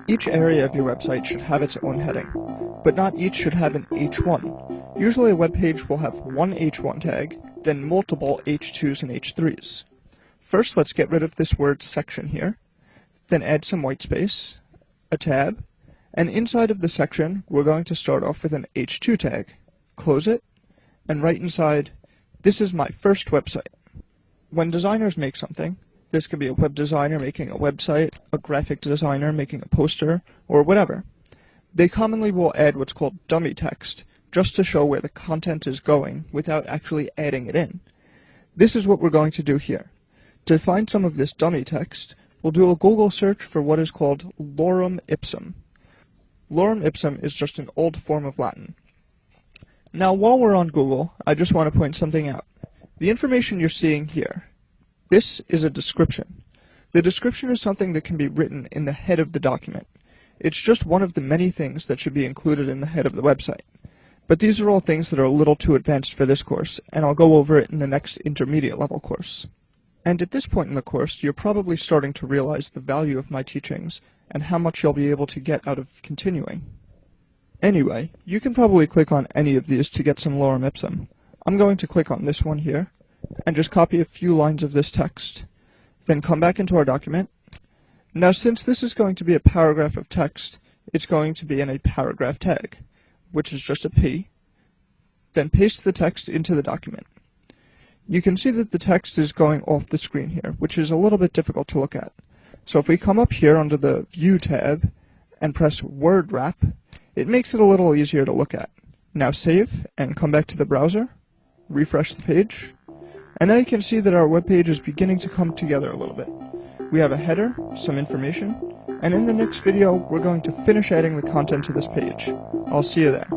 Each area of your website should have its own heading, but not each should have an H1. Usually a web page will have one H1 tag, then multiple H2s and H3s. First, let's get rid of this word section here, then add some white space, a tab, and inside of the section, we're going to start off with an H2 tag. Close it, and right inside, this is my first website. When designers make something, this could be a web designer making a website, a graphic designer making a poster, or whatever. They commonly will add what's called dummy text, just to show where the content is going without actually adding it in. This is what we're going to do here. To find some of this dummy text, we'll do a Google search for what is called lorem ipsum. Lorem ipsum is just an old form of Latin. Now, while we're on Google, I just want to point something out. The information you're seeing here, this is a description. The description is something that can be written in the head of the document. It's just one of the many things that should be included in the head of the website. But these are all things that are a little too advanced for this course, and I'll go over it in the next intermediate level course. And at this point in the course, you're probably starting to realize the value of my teachings and how much you'll be able to get out of continuing. Anyway, you can probably click on any of these to get some lorem ipsum. I'm going to click on this one here, and just copy a few lines of this text. Then come back into our document. Now, since this is going to be a paragraph of text, it's going to be in a paragraph tag, which is just a P. Then paste the text into the document. You can see that the text is going off the screen here, which is a little bit difficult to look at. So if we come up here under the View tab and press Word Wrap, it makes it a little easier to look at. Now save and come back to the browser, refresh the page, and now you can see that our web page is beginning to come together a little bit. We have a header, some information, and in the next video we're going to finish adding the content to this page. I'll see you there.